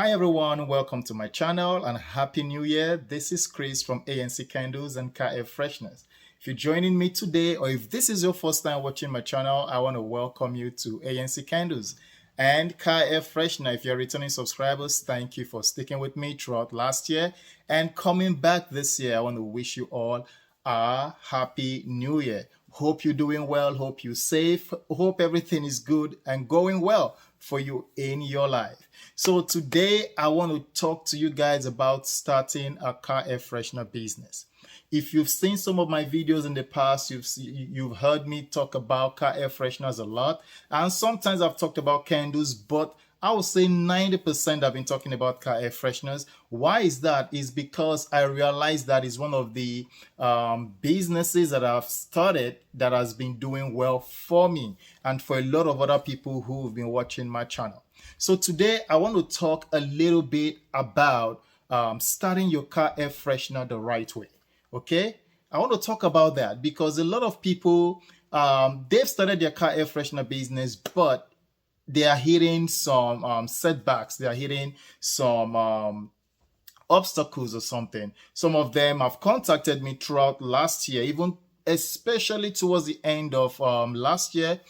Hi everyone, welcome to my channel and Happy New Year. This is Chris from ANC Candles and KF Fresheners. If you're joining me today or if this is your first time watching my channel, I want to welcome you to ANC Candles and KF Freshener. If you're returning subscribers, thank you for sticking with me throughout last year and coming back this year. I want to wish you all a Happy New Year. Hope you're doing well, hope you're safe, hope everything is good and going well for you in your life. So today I want to talk to you guys about starting a car air freshener business. If you've seen some of my videos in the past, you've heard me talk about car air fresheners a lot, and sometimes I've talked about candles, but I would say 90% I've been talking about car air fresheners. Why is that? Is because I realized that is one of the businesses that I've started that has been doing well for me and for a lot of other people who have been watching my channel. So today I want to talk a little bit about starting your car air freshener the right way. Okay, I want to talk about that because a lot of people they've started their car air freshener business, but they are hitting some setbacks. They are hitting some obstacles or something. Some of them have contacted me throughout last year, even especially towards the end of last year.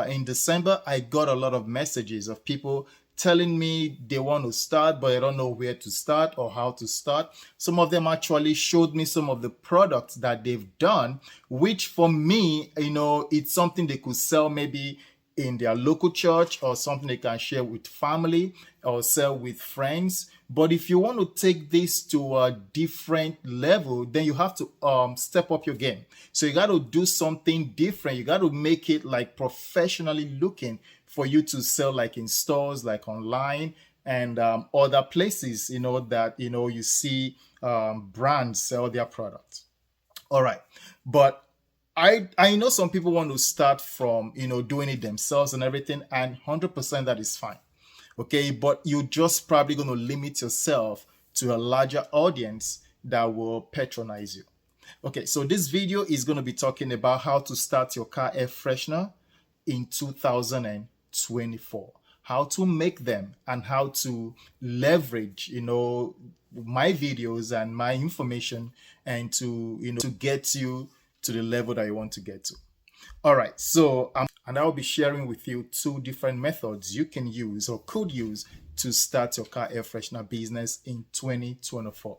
In December, I got a lot of messages of people telling me they want to start, but I don't know where to start or how to start. Some of them actually showed me some of the products that they've done, which for me, it's something they could sell maybe in their local church or something they can share with family or sell with friends. But if you want to take this to a different level, then you have to step up your game. So you got to do something different. You got to make it like professionally looking for you to sell like in stores, like online and other places, that, you see brands sell their products. All right. But I know some people want to start from, doing it themselves and everything, and 100% that is fine. Okay, but you're just probably going to limit yourself to a larger audience that will patronize you. Okay, so this video is going to be talking about how to start your car air freshener in 2024, how to make them and how to leverage, my videos and my information and to get you to the level that you want to get to. All right, so and I'll be sharing with you two different methods you can use or could use to start your car air freshener business in 2024.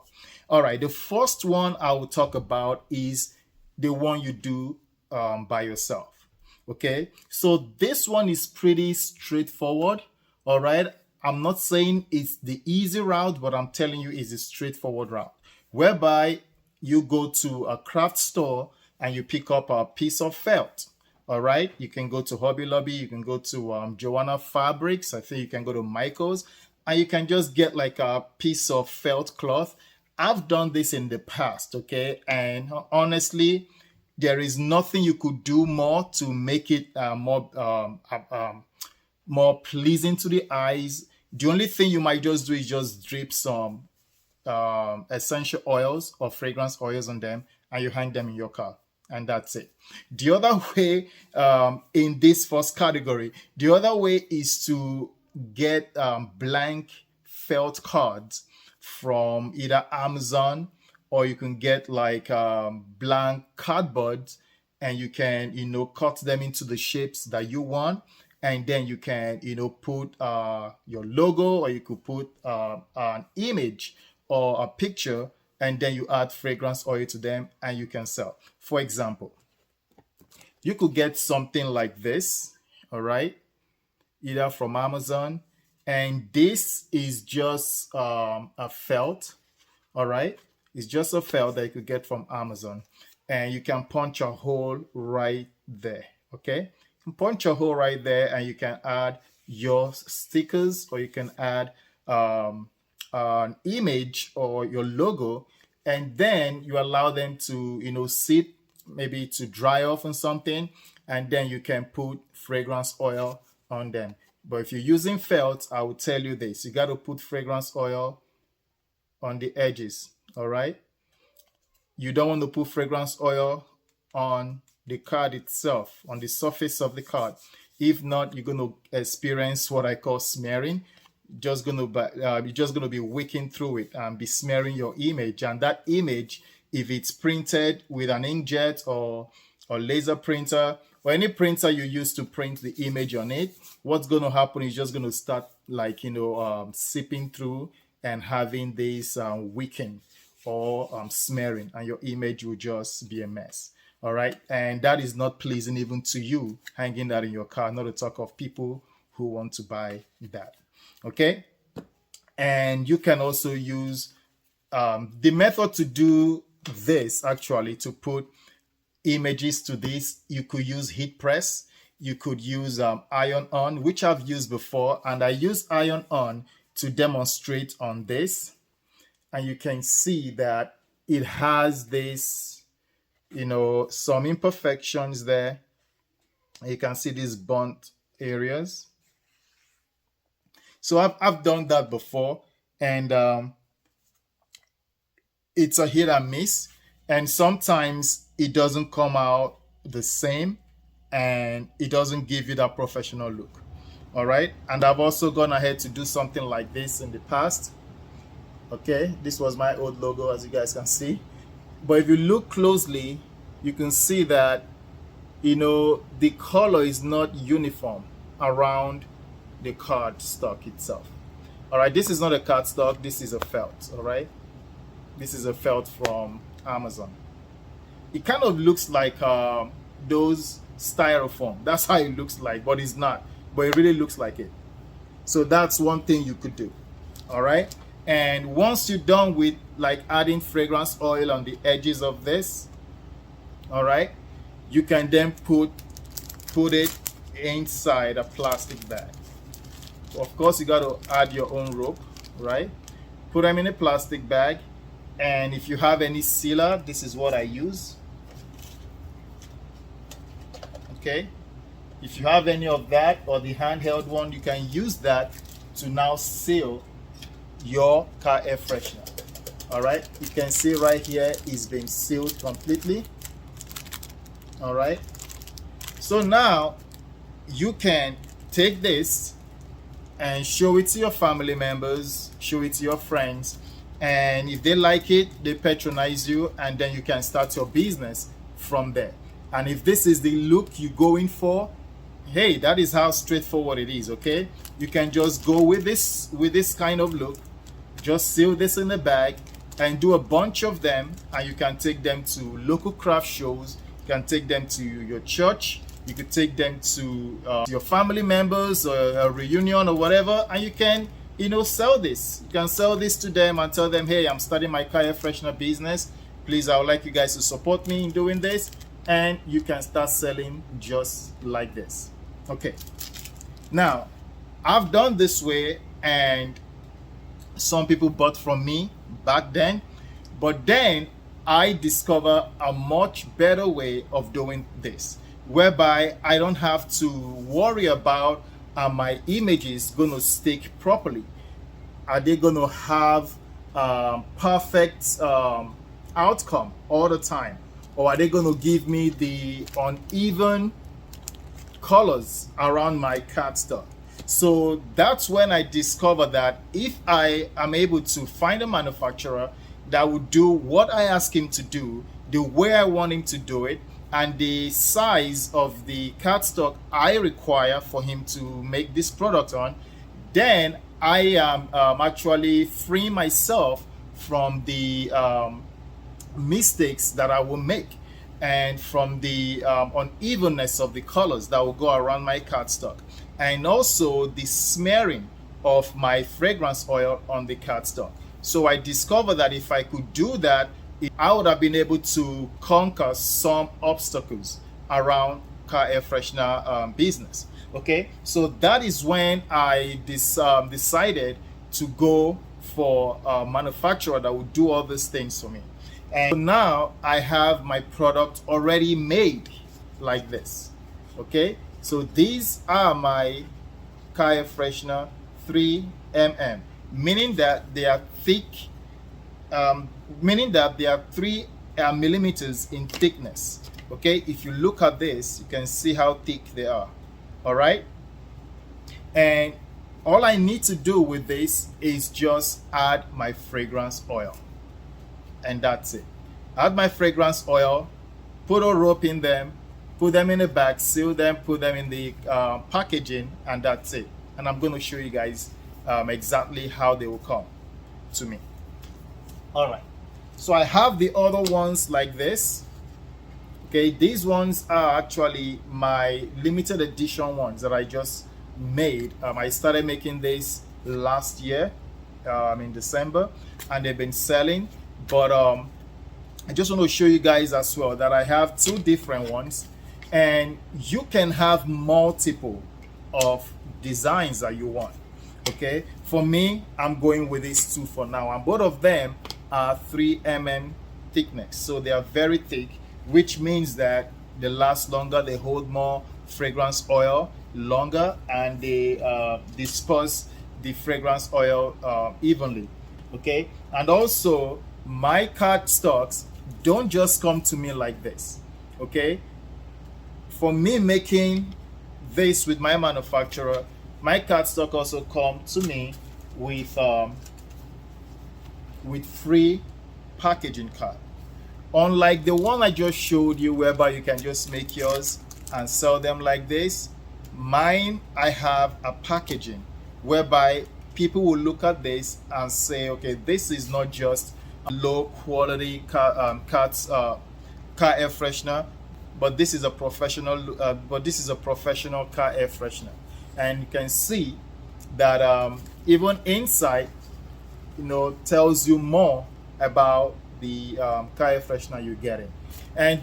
All right, the first one I will talk about is the one you do by yourself. Okay, so this one is pretty straightforward. All right, I'm not saying it's the easy route, but I'm telling you it's a straightforward route whereby you go to a craft store and you pick up a piece of felt. All right, you can go to Hobby Lobby, you can go to Joanna Fabrics, I think you can go to Michael's, and you can just get like a piece of felt cloth. I've done this in the past, okay, and honestly, there is nothing you could do more to make it more pleasing to the eyes. The only thing you might just do is just drip some essential oils or fragrance oils on them and you hang them in your car, and that's it. The other way, in this first category, the other way is to get blank felt cards from either Amazon, or you can get like blank cardboard and you can cut them into the shapes that you want, and then you can put your logo, or you could put an image or a picture, and then you add fragrance oil to them and you can sell. For example, you could get something like this, all right, either from Amazon, and this is just a felt, all right. It's just a felt that you could get from Amazon, and you can punch a hole right there. Okay, you can punch a hole right there and you can add your stickers, or you can add an image or your logo, and then you allow them to sit, maybe to dry off on something, and then you can put fragrance oil on them. But if you're using felt, I will tell you this: you got to put fragrance oil on the edges. All right, you don't want to put fragrance oil on the card itself, on the surface of the card. If not, you're going to experience what I call smearing, you're just gonna be wicking through it and be smearing your image. And that image, if it's printed with an inkjet or laser printer or any printer you use to print the image on it, what's gonna happen is just gonna start like seeping through and having this wicking or smearing, and your image will just be a mess. All right, and that is not pleasing even to you, hanging that in your car, not to talk of people who want to buy that. Okay, and you can also use the method to do this, actually, to put images to this. You could use heat press, you could use iron on, which I've used before, and I use iron on to demonstrate on this. And you can see that it has this, some imperfections there. You can see these burnt areas. So I've done that before, and it's a hit and miss, and sometimes it doesn't come out the same, and it doesn't give you that professional look. All right, and I've also gone ahead to do something like this in the past. Okay, this was my old logo, as you guys can see. But if you look closely, you can see that the color is not uniform around the card stock itself. All right, this is not a card stock, this is a felt. All right, this is a felt from Amazon. It kind of looks like those styrofoam. That's how it looks like, but it's not. But it really looks like it. So that's one thing you could do. All right, and once you're done with like adding fragrance oil on the edges of this, all right, you can then put it inside a plastic bag. Of course, you got to add your own rope, right? Put them in a plastic bag, and if you have any sealer, this is what I use. Okay, if you have any of that or the handheld one, you can use that to now seal your car air freshener. All right, you can see right here it's been sealed completely. All right, so now you can take this and show it to your family members, show it to your friends, and if they like it, they patronize you, and then you can start your business from there. And if this is the look you're going for, hey, that is how straightforward it is. Okay, you can just go with this kind of look, just seal this in the bag and do a bunch of them, and you can take them to local craft shows, you can take them to your church, you could take them to your family members or a reunion or whatever, and you can sell this. You can sell this to them and tell them, hey, I'm starting my car air freshener business, please, I would like you guys to support me in doing this, and you can start selling just like this. Okay, now I've done this way, and some people bought from me back then, but then I discover a much better way of doing this, whereby I don't have to worry about my images gonna stick properly. Are they gonna have perfect outcome all the time, or are they gonna give me the uneven colors around my cardstock? So that's when I discover that if I am able to find a manufacturer that would do what I ask him to do, the way I want him to do it, and the size of the cardstock I require for him to make this product on, then I am actually freeing myself from the mistakes that I will make, and from the unevenness of the colors that will go around my cardstock, and also the smearing of my fragrance oil on the cardstock. So I discovered that if I could do that, I would have been able to conquer some obstacles around car air freshener business. Okay, so that is when I decided to go for a manufacturer that would do all these things for me. And so now I have my product already made like this. Okay, so these are my car air freshener 3mm, meaning that they are thick, meaning that they are 3 millimeters in thickness. Okay, if you look at this, you can see how thick they are. All right, and all I need to do with this is just add my fragrance oil, and that's it. Add my fragrance oil, put a rope in them, put them in a bag, seal them, put them in the packaging, and that's it. And I'm going to show you guys exactly how they will come to me. All right, so I have the other ones like this. Okay, these ones are actually my limited edition ones that I just made. I started making this last year in December, and they've been selling. But I just want to show you guys as well that I have two different ones, and you can have multiple of designs that you want. Okay, for me, I'm going with these two for now, and both of them are 3 mm thickness, so they are very thick, which means that they last longer, they hold more fragrance oil longer, and they disperse the fragrance oil evenly. Okay, and also my cardstocks don't just come to me like this. Okay, for me making this with my manufacturer, my cardstock also come to me with free packaging card. Unlike the one I just showed you, whereby you can just make yours and sell them like this, mine, I have a packaging whereby people will look at this and say, okay, this is not just a low quality car air freshener, but this is a professional car air freshener. And you can see that even inside, tells you more about the car air freshener you're getting, and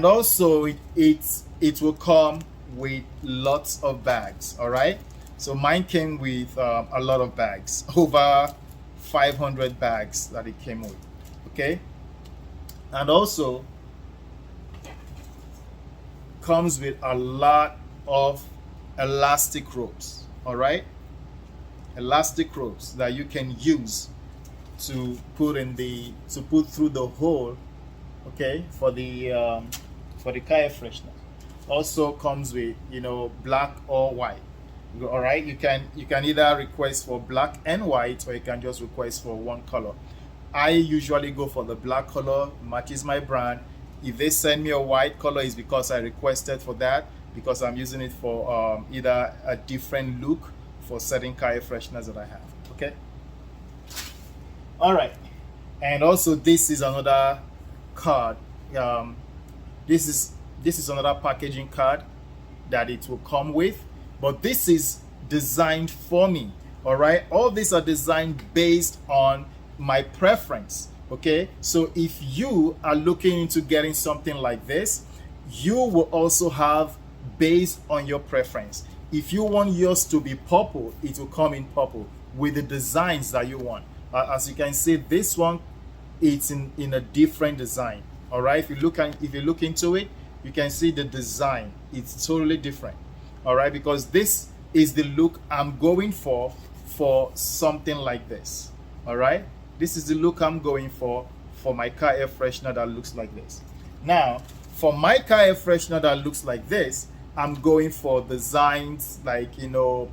also it will come with lots of bags. All right, so mine came with a lot of bags, over 500 bags that it came with. Okay, and also comes with a lot of elastic ropes. All right, elastic ropes that you can use to put through the hole, okay, for the car air freshener. Also comes with black or white. All right, you can either request for black and white, or you can just request for one color. I usually go for the black color, matches my brand. If they send me a white color, it's because I requested for that, because I'm using it for either a different look for certain car air fresheners that I have. Okay, all right, and also this is another card. This is another packaging card that it will come with, but this is designed for me. All right, all these are designed based on my preference. Okay, so if you are looking into getting something like this, you will also have based on your preference. If you want yours to be purple, it will come in purple with the designs that you want. As you can see, this one, it's in a different design. All right, if you look into it, you can see the design, it's totally different. All right, because this is the look I'm going for something like this. All right, this is the look I'm going for my car air freshener that looks like this. Now, for my car air freshener that looks like this, I'm going for designs like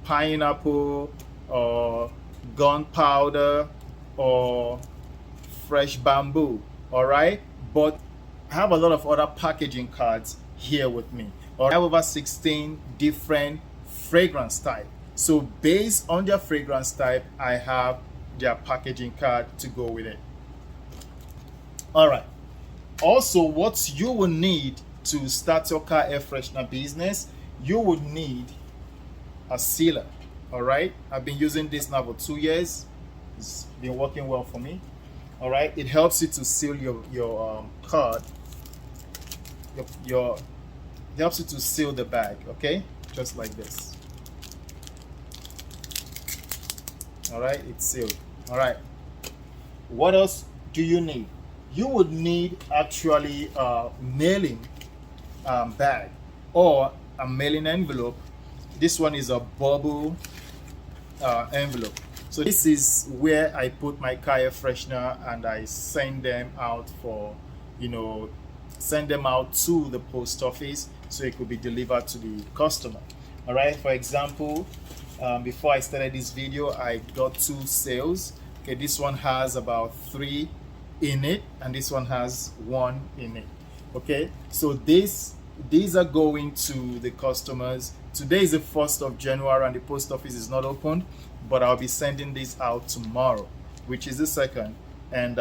pineapple or gunpowder or fresh bamboo. All right, but I have a lot of other packaging cards here with me. Or I have over 16 different fragrance type. So based on their fragrance type, I have their packaging card to go with it. All right, also what you will need to start your car air freshener business, you would need a sealer. All right, I've been using this now for 2 years. It's been working well for me. All right, it helps you to seal your card. It helps you to seal the bag. Okay, just like this. All right, it's sealed. All right, what else do you need? You would need actually a mailing bag or a mailing envelope. This one is a bubble envelope. So this is where I put my car air freshener and I send them out send them out to the post office so it could be delivered to the customer. All right, for example, Before I started this video, I got 2 sales. Okay, this one has about 3 in it, and this one has 1 in it. Okay, so these are going to the customers. Today is the 1st of January and the post office is not opened, but I'll be sending this out tomorrow, which is the 2nd, and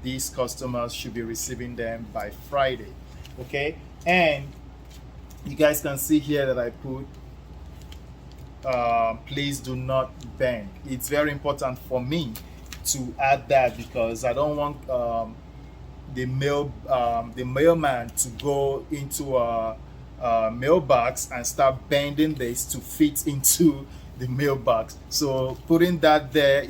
these customers should be receiving them by Friday. Okay, and you guys can see here that I put please do not bend. It's very important for me to add that because I don't want the mailman to go into a mailbox and start bending this to fit into the mailbox. So putting that there,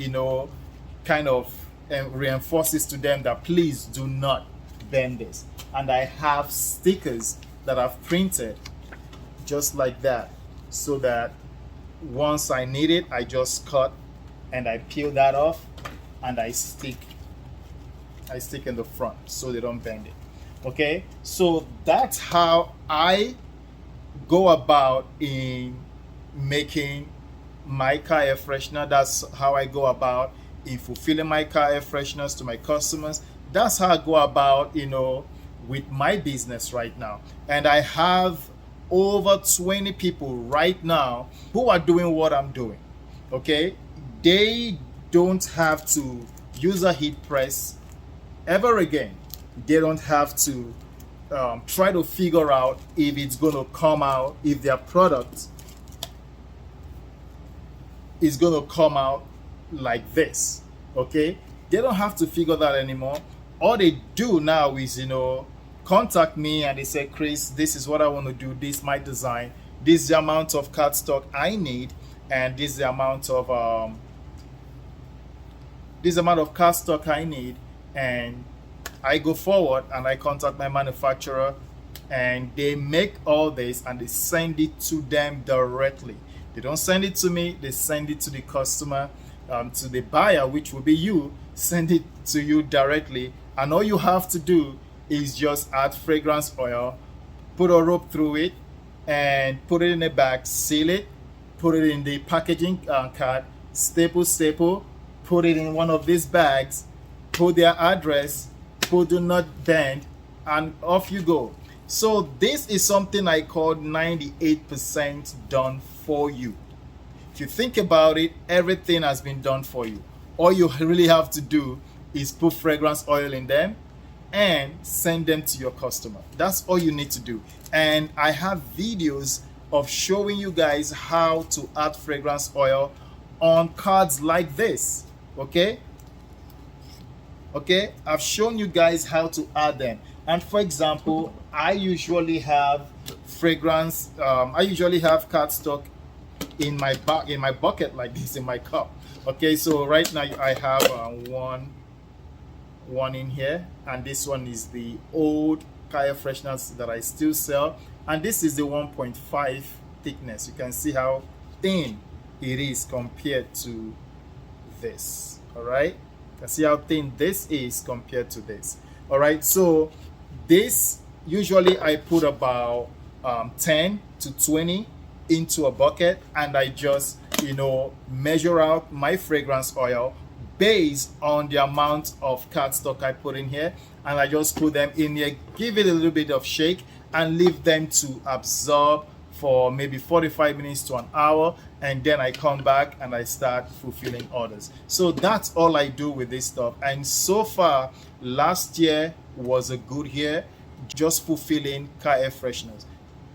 kind of reinforces to them that please do not bend this. And I have stickers that I've printed just like that, so that once I need it, I just cut and I peel that off and I stick in the front so they don't bend it. Okay, so that's how I go about in making my car air freshener. That's how I go about in fulfilling my car air fresheners to my customers. That's how I go about, with my business right now. And I have over 20 people right now who are doing what I'm doing. Okay, they don't have to use a heat press ever again. They don't have to try to figure out if it's going to come out, if their product is going to come out like this. Okay, they don't have to figure that anymore. All they do now is, contact me and they say, Chris, this is what I want to do. This is my design. This is the amount of cardstock I need, and this is the amount of cardstock I need. And I go forward and I contact my manufacturer, and they make all this and they send it to them directly. They don't send it to me. They send it to the customer, to the buyer, which will be you. Send it to you directly, and all you have to do is just add fragrance oil, put a rope through it, and put it in a bag, seal it, put it in the packaging card, staple, put it in one of these bags, put their address, put do not bend, and off you go. So this is something I call 98% done for you. If you think about it, everything has been done for you. All you really have to do is put fragrance oil in them and send them to your customer. That's all you need to do. And I have videos of showing you guys how to add fragrance oil on cards like this. Okay, I've shown you guys how to add them. And for example, I usually have cardstock in my bucket like this, in my cup. Okay, so right now I have one in here, and this one is the old car air fresheners that I still sell, and this is the 1.5 thickness. You can see how thin it is compared to this. All right, you can see how thin this is compared to this. All right, so this usually I put about 10 to 20 into a bucket, and I just measure out my fragrance oil based on the amount of cardstock I put in here, and I just put them in here, give it a little bit of shake, and leave them to absorb for maybe 45 minutes to an hour, and then I come back and I start fulfilling orders. So that's all I do with this stuff. And so far, last year was a good year just fulfilling car air fresheners.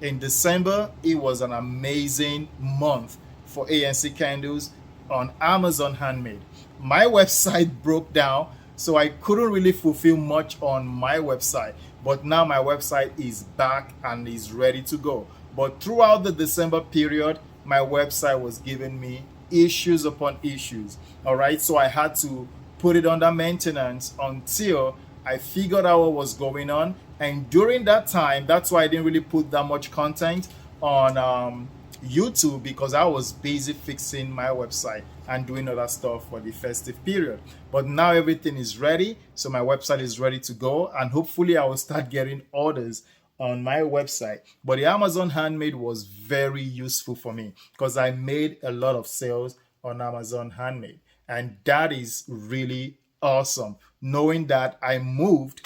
In December, it was an amazing month for ANC Candles on Amazon Handmade. My website broke down, so I couldn't really fulfill much on my website, but now my website is back and is ready to go. But throughout the December period, my website was giving me issues upon issues. All right, so I had to put it under maintenance until I figured out what was going on. And during that time, that's why I didn't really put that much content on YouTube, because I was busy fixing my website and doing other stuff for the festive period. But now everything is ready, so my website is ready to go, and hopefully I will start getting orders on my website. But the Amazon Handmade was very useful for me because I made a lot of sales on Amazon Handmade. And that is really awesome. Knowing that I moved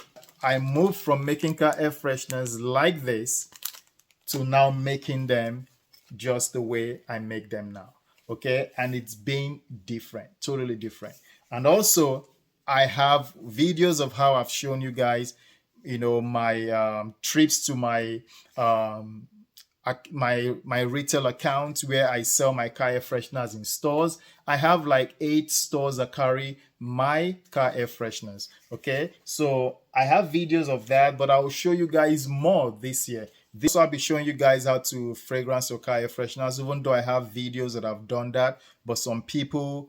from making car air fresheners like this to now making them just the way I make them now. Okay. And it's been different, totally different. And also, I have videos of how I've shown you guys, my trips to um, my retail account where I sell my car air fresheners in stores. I have like 8 stores that carry my car air fresheners. Okay, so I have videos of that, but I will show you guys more this year. This I'll be showing you guys how to fragrance your car air fresheners, even though I have videos that have done that. But some people,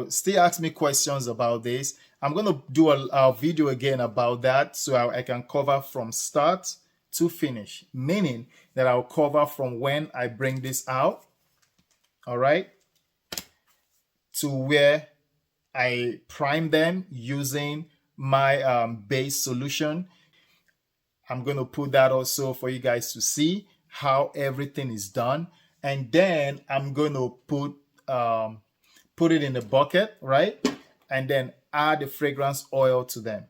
still ask me questions about this. I'm gonna do a video again about that so I can cover from start to finish, meaning that I'll cover from when I bring this out, all right, to where I prime them using my base solution. I'm going to put that also for you guys to see how everything is done. And then I'm going to put it in the bucket, right? And then add the fragrance oil to them.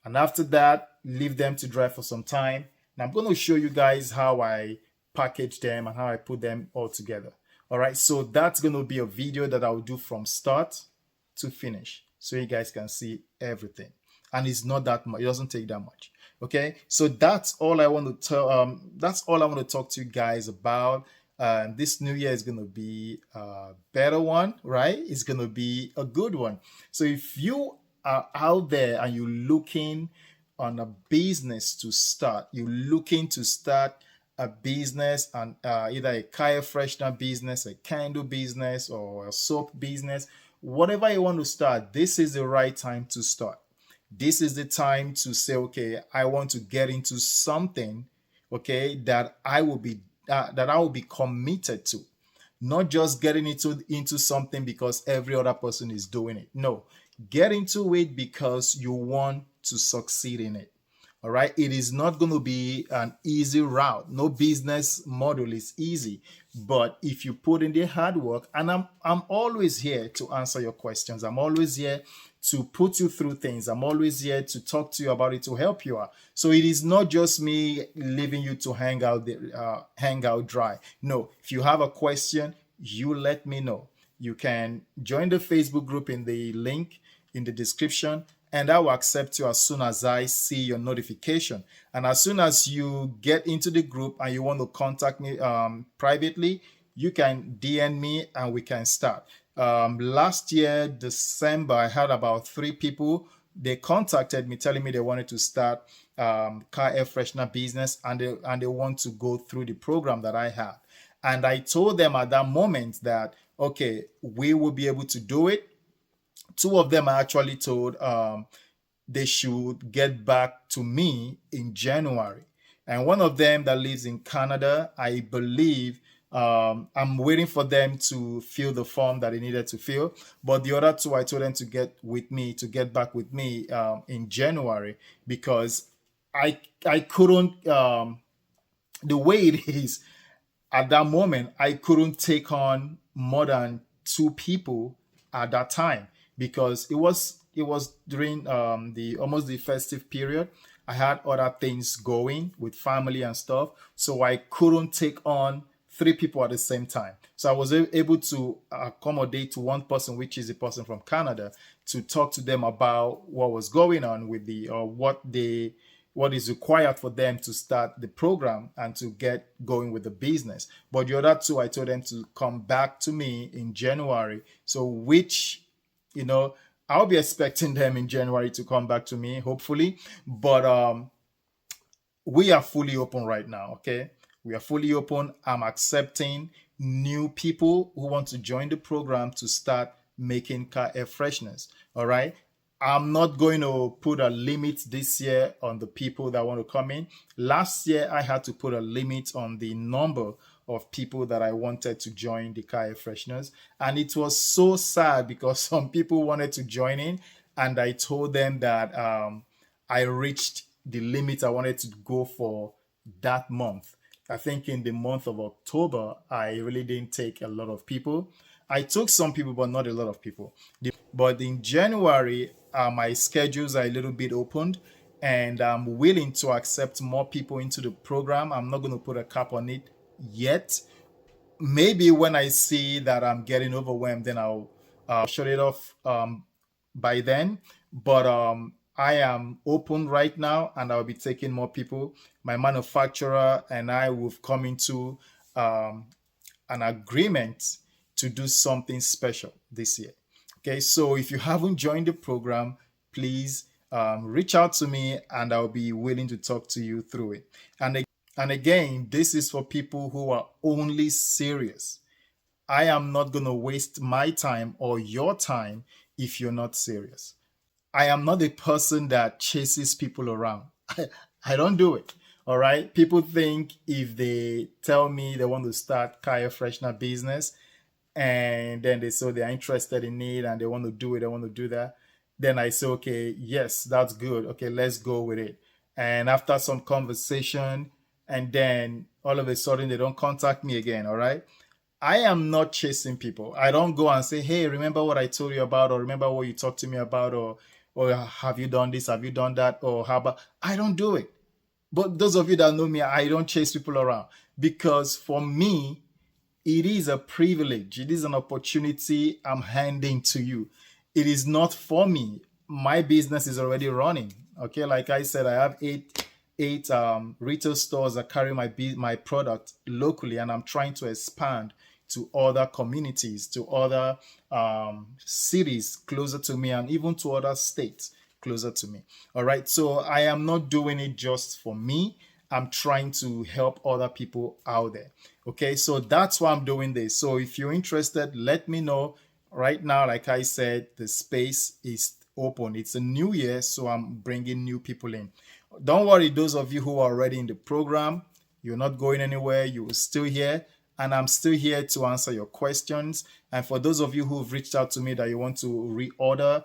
And after that, leave them to dry for some time. And I'm going to show you guys how I package them and how I put them all together. All right, so that's going to be a video that I'll do from start to finish so you guys can see everything. And it's not that much, it doesn't take that much. Okay, so that's all I want to tell. That's all I want to talk to you guys about. This new year is going to be a better one, right? It's going to be a good one. So if you are out there and you're looking on a business to start, you're looking to start a business and either a car freshener business, a candle business, or a soap business, whatever you want to start, this is the right time to start. This is the time to say, okay, I want to get into something, okay, that I will be committed to. Not just getting into something because every other person is doing it. No, get into it because you want to succeed in it. All right, it is not going to be an easy route. No business model is easy, but if you put in the hard work, and I'm always here to answer your questions. I'm always here to put you through things. I'm always here to talk to you about it, to help you out. So it is not just me leaving you to hang out dry. No, if you have a question, you let me know. You can join the Facebook group in the link in the description, and I will accept you as soon as I see your notification. And as soon as you get into the group and you want to contact me privately, you can DM me and we can start. Last year, December, I had about 3 people. They contacted me telling me they wanted to start car air freshener business, and they want to go through the program that I had. And I told them at that moment that, okay, we will be able to do it. 2 of them I actually told they should get back to me in January. And one of them that lives in Canada, I believe, I'm waiting for them to fill the form that they needed to fill. But the other 2, I told them to get back with me in January, because I couldn't, the way it is at that moment, I couldn't take on more than 2 people at that time, because it was during the almost the festive period. I had other things going with family and stuff, so I couldn't take on 3 people at the same time. So I was able to accommodate to 1 person, which is a person from Canada, to talk to them about what was going on with the what is required for them to start the program and to get going with the business. But the other 2, I told them to come back to me in January. So which, I'll be expecting them in January to come back to me, hopefully. But we are fully open right now, okay? We are fully open. I'm accepting new people who want to join the program to start making car air fresheners, all right? I'm not going to put a limit this year on the people that want to come in. Last year, I had to put a limit on the number of people that I wanted to join the car air fresheners. And it was so sad because some people wanted to join in, and I told them that I reached the limit I wanted to go for that month. I think in the month of October, I really didn't take a lot of people. I took some people, but not a lot of people. But in January, my schedules are a little bit opened, and I'm willing to accept more people into the program. I'm not going to put a cap on it yet. Maybe when I see that I'm getting overwhelmed, then I'll shut it off by then. But I am open right now, and I'll be taking more people. My manufacturer and I will come into um, an agreement to do something special this year. Okay, so if you haven't joined the program, please reach out to me, and I'll be willing to talk to you through it. And again, this is for people who are only serious. I am not going to waste my time or your time if you're not serious. I am not a person that chases people around. I don't do it. All right. People think if they tell me they want to start Kaya Freshener business, and then they say they're interested in it and they want to do it, they want to do that, then I say, okay, yes, that's good. Okay, let's go with it. And after some conversation, and then all of a sudden they don't contact me again. All right. I am not chasing people. I don't go and say, hey, remember what I told you about, or remember what you talked to me about, or have you done this? Have you done that? Or how about, I don't do it. But those of you that know me, I don't chase people around, because for me, it is a privilege. It is an opportunity I'm handing to you. It is not for me. My business is already running. Okay, like I said, I have eight retail stores that carry my product locally, and I'm trying to expand to other communities, to other cities closer to me, and even to other states closer to me. All right. So I am not doing it just for me. I'm trying to help other people out there. Okay. So that's why I'm doing this. So if you're interested, let me know. Right now, like I said, the space is open. It's a new year, so I'm bringing new people in. Don't worry, those of you who are already in the program, you're not going anywhere. You're still here, and I'm still here to answer your questions. And for those of you who've reached out to me that you want to reorder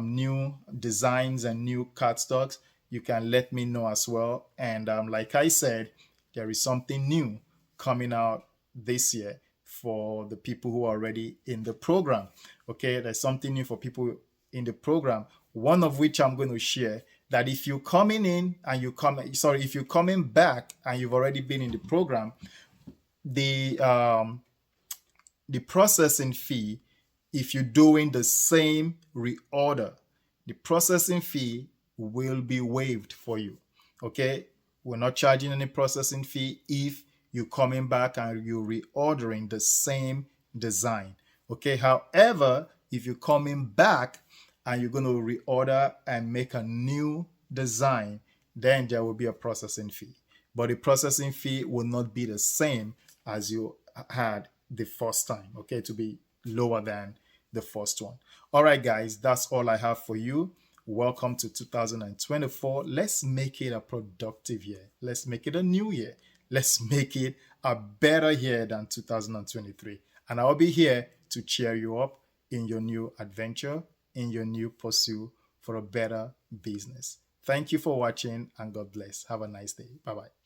new designs and new cardstocks, you can let me know as well. And like I said, there is something new coming out this year for the people who are already in the program. Okay, there's something new for people in the program. One of which I'm going to share, that if you're coming in and if you're coming back and you've already been in the program, the the processing fee, if you're doing the same reorder, the processing fee will be waived for you. Okay, we're not charging any processing fee if you're coming back and you're reordering the same design. Okay, however, if you're coming back and you're going to reorder and make a new design, then there will be a processing fee. But the processing fee will not be the same as you had the first time. Okay, to be lower than the first one. All right, guys, that's all I have for you. Welcome to 2024. Let's make it a productive year. Let's make it a new year. Let's make it a better year than 2023. And I'll be here to cheer you up in your new adventure, in your new pursuit for a better business. Thank you for watching, and God bless. Have a nice day. Bye bye.